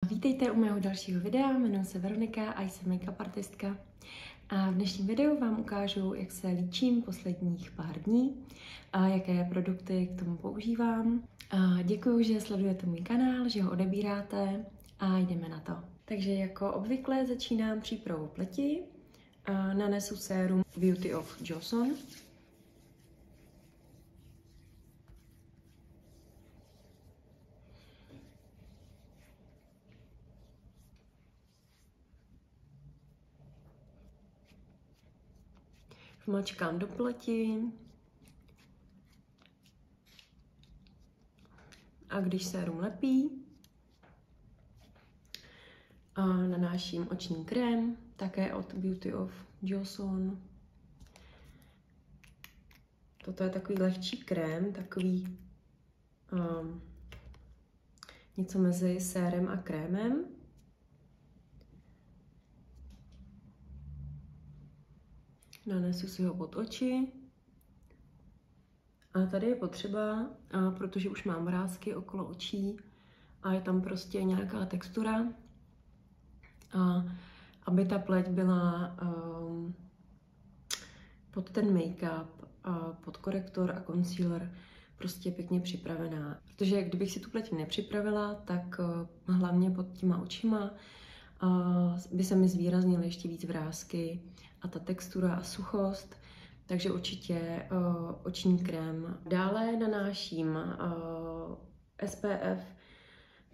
Vítejte u mého dalšího videa, jmenuji se Veronika a jsem make-up artistka. A v dnešním videu vám ukážu, jak se líčím posledních pár dní a jaké produkty k tomu používám. Děkuji, že sledujete můj kanál, že ho odebíráte a jdeme na to. Takže jako obvykle začínám přípravou pleti. Nanesu sérum Beauty of Joseon. Vmačkám do pleti a když sérum lepí, nanáším oční krém, také od Beauty of Joseon. Toto je takový lehčí krém, takový něco mezi sérem a krémem. Nanesu si ho pod oči. A tady je potřeba, protože už mám vrásky okolo očí a je tam prostě nějaká textura, aby ta pleť byla pod ten make-up, pod korektor a concealer prostě pěkně připravená. Protože kdybych si tu pleť nepřipravila, tak hlavně pod těma očima by se mi zvýraznily ještě víc vrásky a ta textura a suchost, takže určitě oční krém. Dále nanáším SPF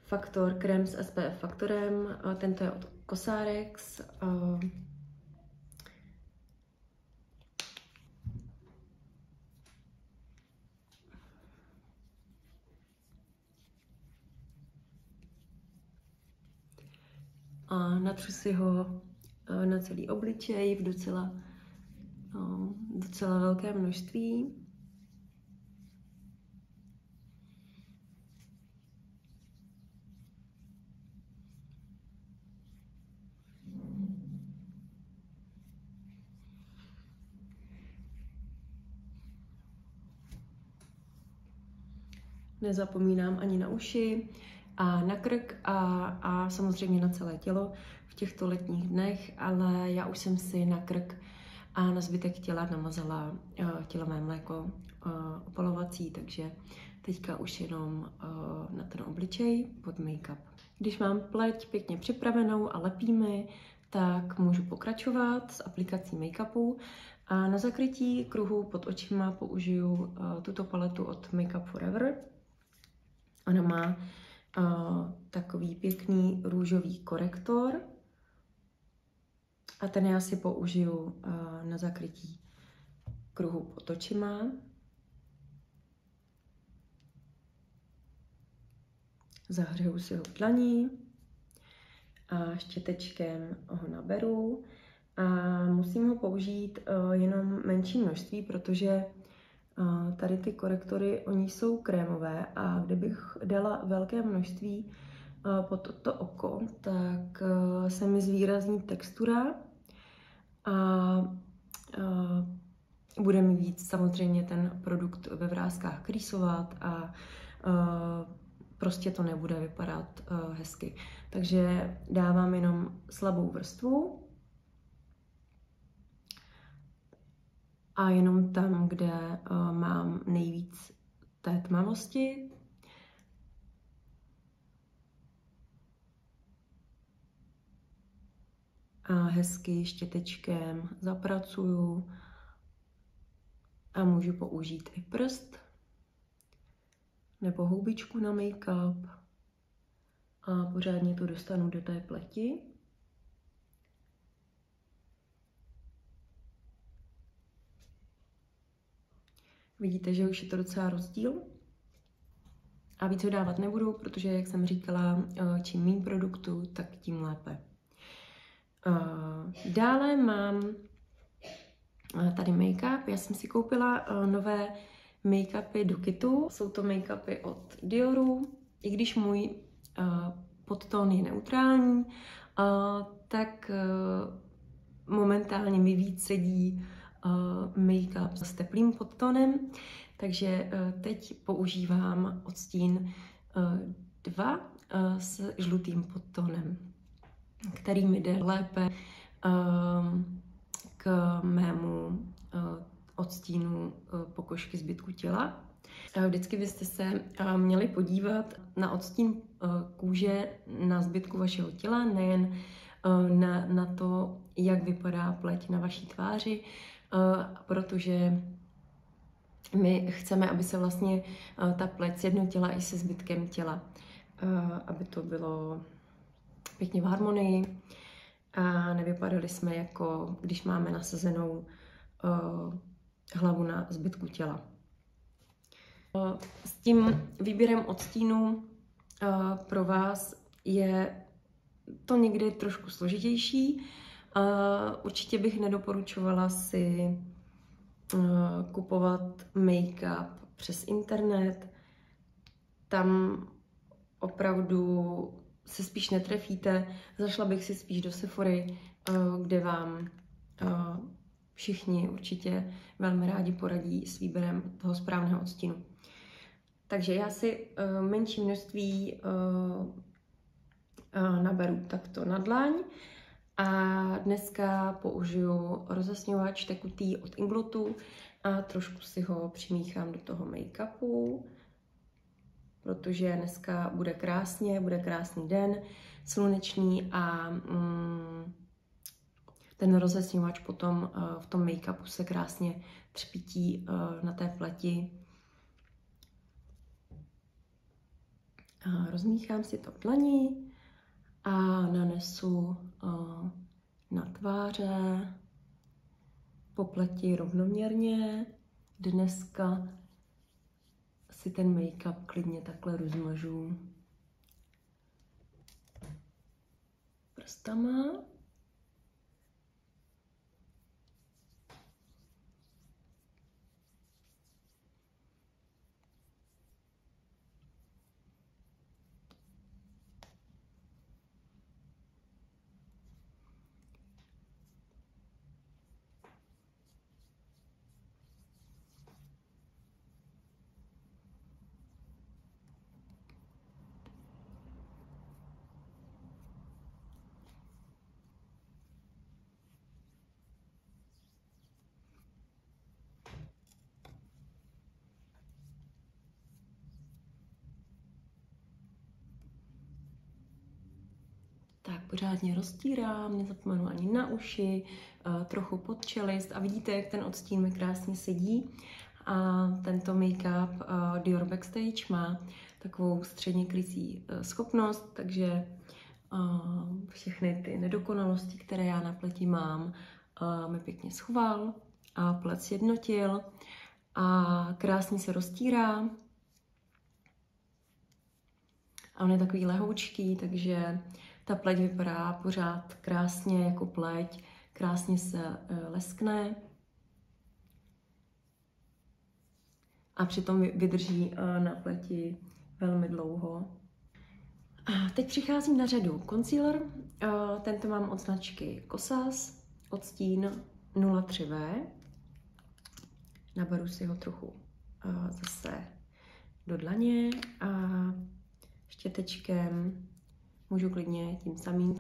faktor, krém s SPF faktorem, tento je od Cosrx. A natřu si ho na celý obličej v docela velké množství. Nezapomínám ani na uši a na krk a samozřejmě na celé tělo v těchto letních dnech, ale já už jsem si na krk a na zbytek těla namazala tělové mléko opalovací, takže teďka už jenom na ten obličej pod make-up. Když mám pleť pěkně připravenou a lepí mi, tak můžu pokračovat s aplikací make-upu a na zakrytí kruhu pod očima použiju tuto paletu od Make Up For Ever. Ona má takový pěkný růžový korektor a ten já si použiju na zakrytí kruhu pod očima. Zahřeju si ho v dlaní a štětečkem ho naberu a musím ho použít jenom menší množství, protože tady ty korektory, oni jsou krémové a kdybych dala velké množství pod to oko, tak se mi zvýrazní textura a bude mi víc samozřejmě ten produkt ve vráskách krýsovat a prostě to nebude vypadat hezky. Takže dávám jenom slabou vrstvu a jenom tam, kde mám nejvíc té tmavosti. A hezky štětečkem zapracuju a můžu použít i prst nebo houbičku na make-up a pořádně to dostanu do té pleti. Vidíte, že už je to docela rozdíl. A víc ho dávat nebudu, protože, jak jsem říkala, čím méně produktu, tak tím lépe. Dále mám tady make-up. Já jsem si koupila nové make-upy do kitu. Jsou to make-upy od Dioru. I když můj podtón je neutrální, tak momentálně mi víc sedí make-up s teplým podtónem, takže teď používám odstín 2 s žlutým podtónem, který mi jde lépe k mému odstínu pokožky zbytku těla. Vždycky byste se měli podívat na odstín kůže na zbytku vašeho těla, nejen na to, jak vypadá pleť na vaší tváři, protože my chceme, aby se vlastně ta pleť sjednotila i se zbytkem těla, aby to bylo pěkně v harmonii a nevypadali jsme jako když máme nasazenou hlavu na zbytku těla. S tím výběrem odstínu pro vás je to někdy trošku složitější. Určitě bych nedoporučovala si kupovat make-up přes internet. Tam opravdu se spíš netrefíte. Zašla bych si spíš do Sephory, kde vám všichni určitě velmi rádi poradí s výběrem toho správného odstínu. Takže já si menší množství naberu takto na dlaň a dneska použiju rozesňovač tekutý od Inglotu a trošku si ho přimíchám do toho make-upu, protože dneska bude krásný den, slunečný a ten rozesňovač potom v tom make-upu se krásně třpítí na té pleti. Rozmíchám si to v dlani a nanesu na tváře, po pleti rovnoměrně. Dneska si ten make-up klidně takhle rozmažu prstama. Tak pořádně roztírám, nezapomenu ani na uši, trochu pod čelist a vidíte, jak ten odstín mi krásně sedí. A tento make-up Dior Backstage má takovou středně krycí schopnost, takže všechny ty nedokonalosti, které já na pleti mám, mi pěkně schoval a pleť sjednotil a krásně se roztírá. A on je takový lehoučký, takže ta pleť vypadá pořád krásně jako pleť, krásně se leskne a přitom vydrží na pleti velmi dlouho. A teď přicházím na řadu concealer. Tento mám od značky Kosas, odstín 03V. Naberu si ho trochu zase do dlaně a štětečkem můžu klidně tím samým,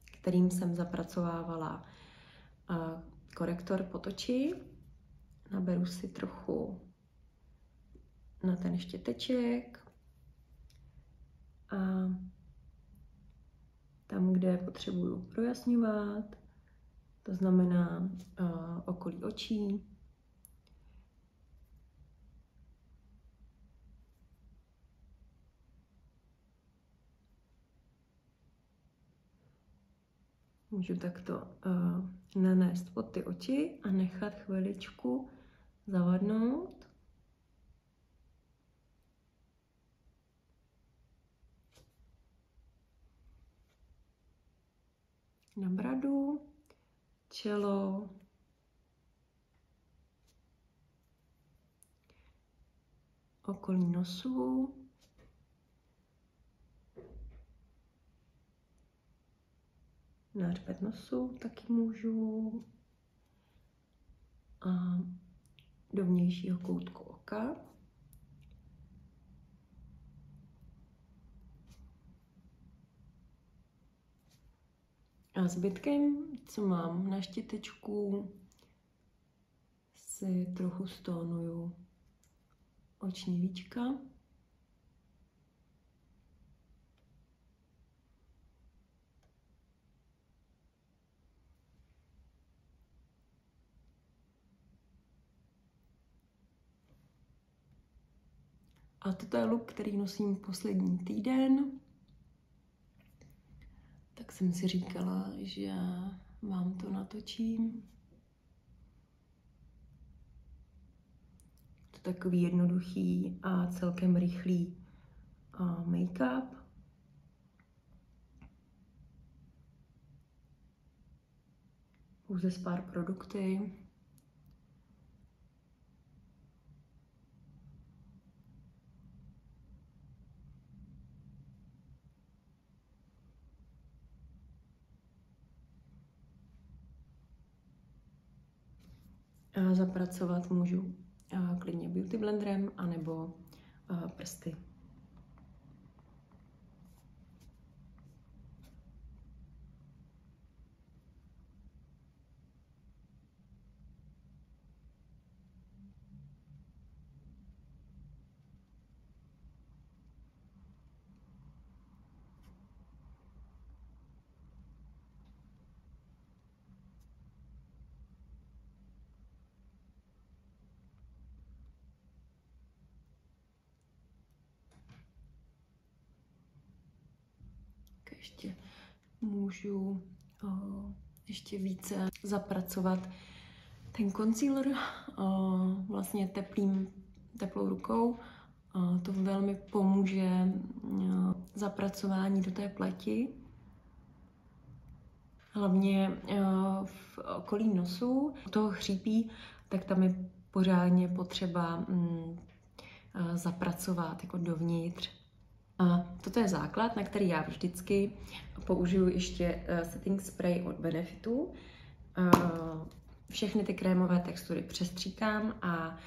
kterým jsem zapracovávala korektor pod oči. Naberu si trochu na ten štěteček a tam, kde potřebuju projasňovat, to znamená okolí očí, můžu takto nanést pod ty oči a nechat chviličku zavadnout. Na bradu, čelo, okolí nosu, na hřbet nosu taky můžu a do vnějšího koutku oka. A zbytkem, co mám na štětečku, si trochu stónuju oční víčka. A toto je look, který nosím poslední týden. Tak jsem si říkala, že vám to natočím. To je takový jednoduchý a celkem rychlý make-up. Pouze s pár produkty. A zapracovat můžu klidně beauty blenderem anebo prsty. Ještě můžu ještě více zapracovat ten concealer vlastně teplou rukou. To velmi pomůže zapracování do té pleti. Hlavně v okolí nosu. U toho chřípí, tak tam je pořádně potřeba zapracovat jako dovnitř. A toto je základ, na který já vždycky použiju ještě setting spray od Benefitu. Všechny ty krémové textury přestříkám a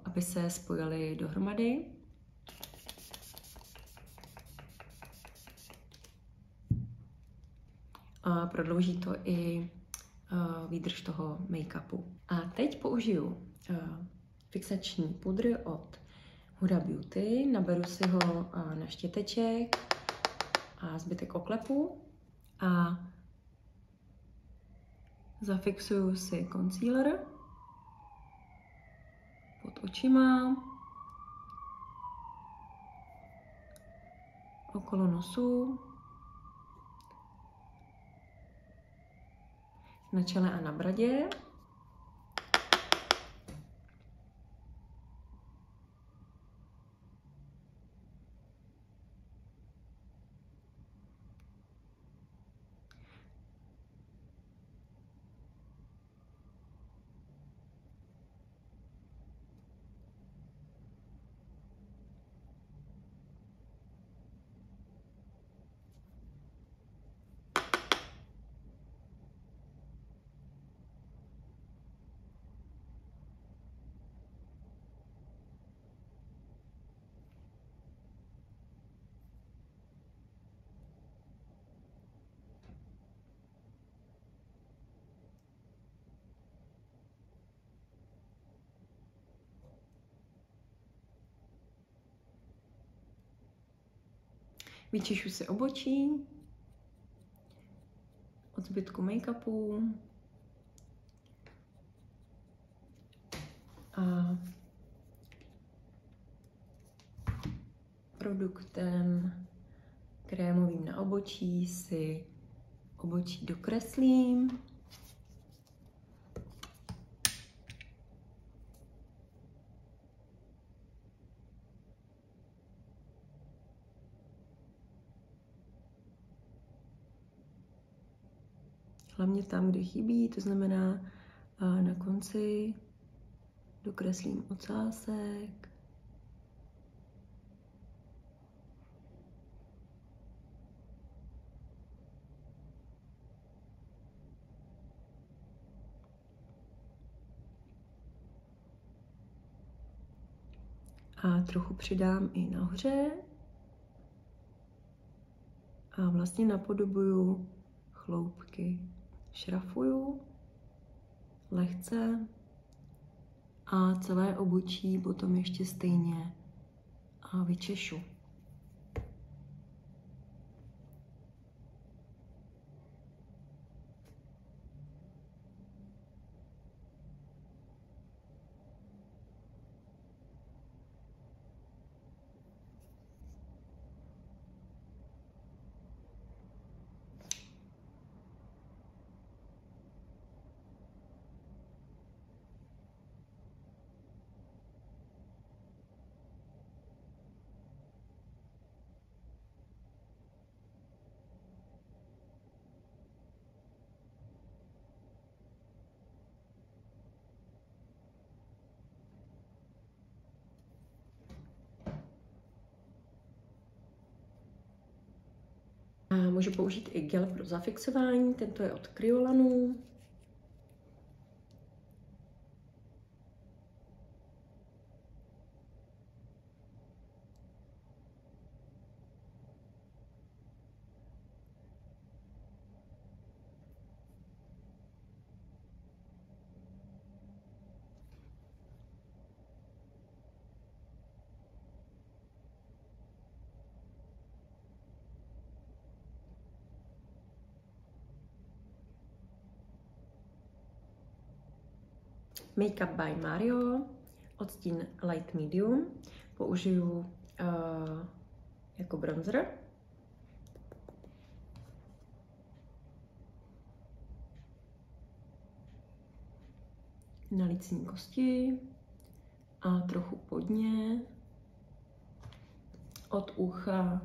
aby se spojily dohromady. A prodlouží to i výdrž toho make-upu. A teď použiju fixační pudr od Huda Beauty, naberu si ho na štěteček a zbytek oklepu a zafixuju si concealer pod očima, okolo nosu, na čele a na bradě. Vyčišu si obočí od zbytku make-upu a produktem krémovým na obočí si obočí dokreslím. Hlavně tam, kde chybí, to znamená na konci dokreslím ocásek. A trochu přidám i nahoře. A vlastně napodobuju chloupky šrafuju lehce a celé obočí potom ještě stejně vyčešu. Můžu použít i gel pro zafixování, tento je od Kryolanu. Makeup by Mario, odstín Light Medium, použiju jako bronzer. Na lícní kosti a trochu podně od ucha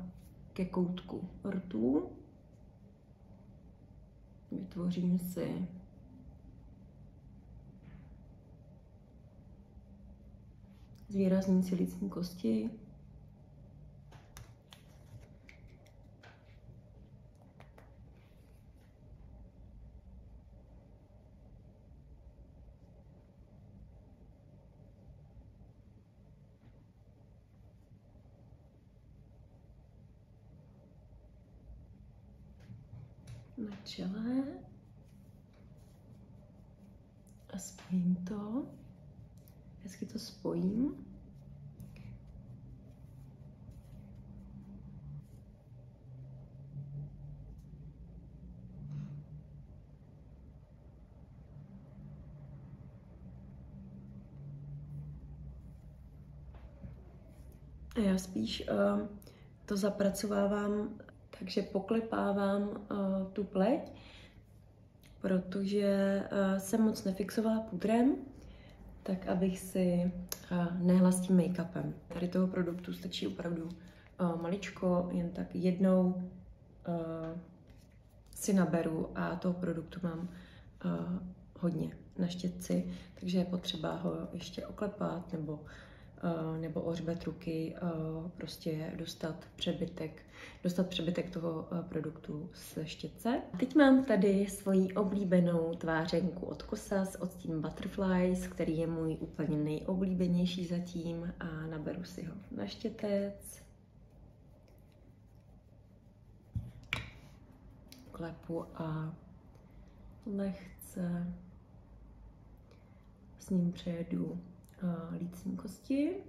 ke koutku rtů. Vytvořím si zvýrazním si lícní kosti. Na čele a spojím to. Hezky to spojím. A já spíš to zapracovávám, takže poklepávám tu pleť, protože jsem moc nefixovala pudrem, tak abych si nehla s tím make-upem. Tady toho produktu stačí opravdu maličko, jen tak jednou si naberu a toho produktu mám hodně na štětci, takže je potřeba ho ještě oklepat nebo ohřbet ruky, prostě dostat přebytek toho produktu ze štětce. Teď mám tady svoji oblíbenou tvářenku od Kosas, odstín Butterflies, který je můj úplně nejoblíbenější zatím a naberu si ho na štětec. Klepu a lehce s ním přejedu lícní kosti.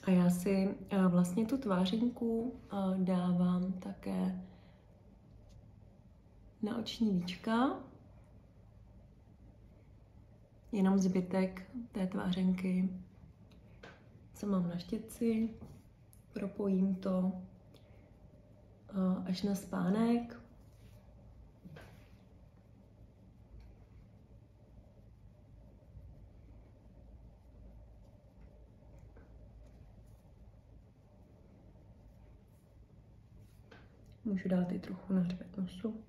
A já si vlastně tu tvářinku dávám také na oční víčka. Jenom zbytek té tvářenky, co mám na štětci, propojím to až na spánek. Můžu dát i trochu na hřbet nosu.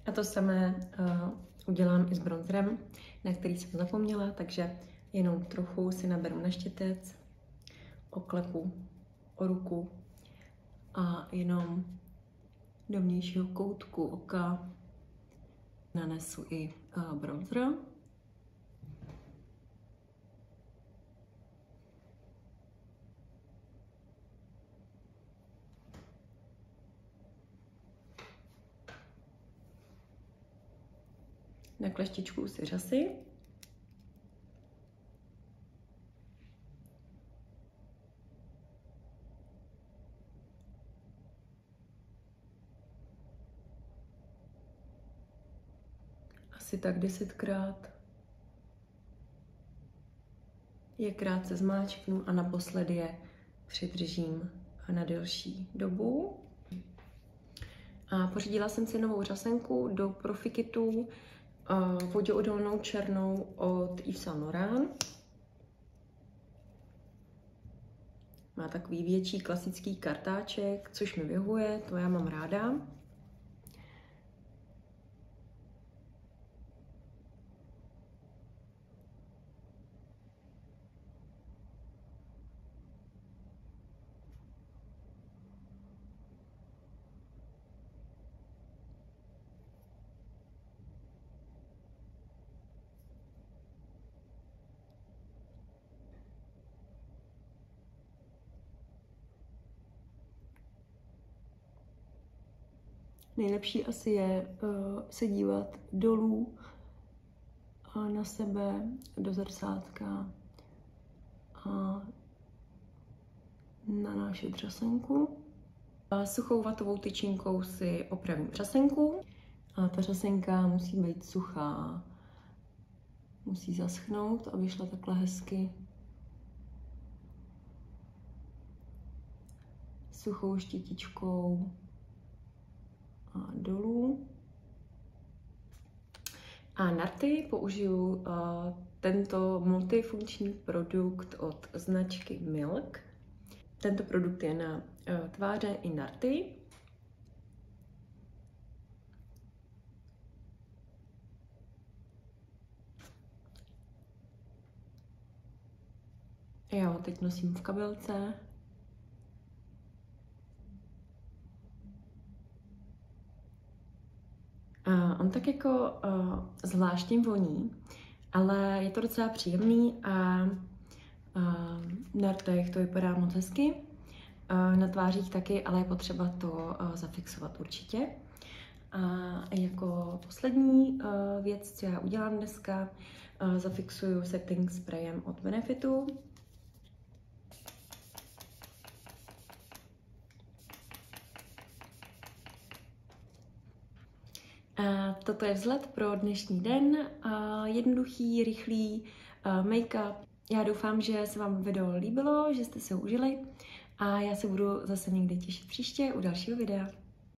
A to samé udělám i s bronzerem, na který jsem zapomněla, takže jenom trochu si naberu na štětec, oklepu o ruku a jenom do vnějšího koutku oka nanesu i bronzer. Na kleštičku si řasy. Asi tak 10krát. Je krátce zmáčknu a naposledy je přidržím na delší dobu. A pořídila jsem si novou řasenku do Profikitu, voděodolnou černou od Yves Saint Laurent. Má takový větší klasický kartáček, což mi vyhovuje, to já mám ráda. Nejlepší asi je se dívat dolů na sebe, do zrcátka a nanášet řasenku. Suchou vatovou tyčinkou si opravím řasenku. A ta řasenka musí být suchá. Musí zaschnout, aby šla takhle hezky. Suchou štětičkou a dolů. A na rty použiju tento multifunkční produkt od značky Milk. Tento produkt je na tváře i na rty. Já ho teď nosím v kabelce. On tak jako zvláštně voní, ale je to docela příjemný a na rtech to vypadá moc hezky. Na tvářích taky, ale je potřeba to zafixovat určitě. A jako poslední věc, co já udělám dneska, zafixuju setting sprayem od Benefitu. Toto je vzhled pro dnešní den. Jednoduchý, rychlý make-up. Já doufám, že se vám video líbilo, že jste se ho užili a já se budu zase někdy těšit příště u dalšího videa.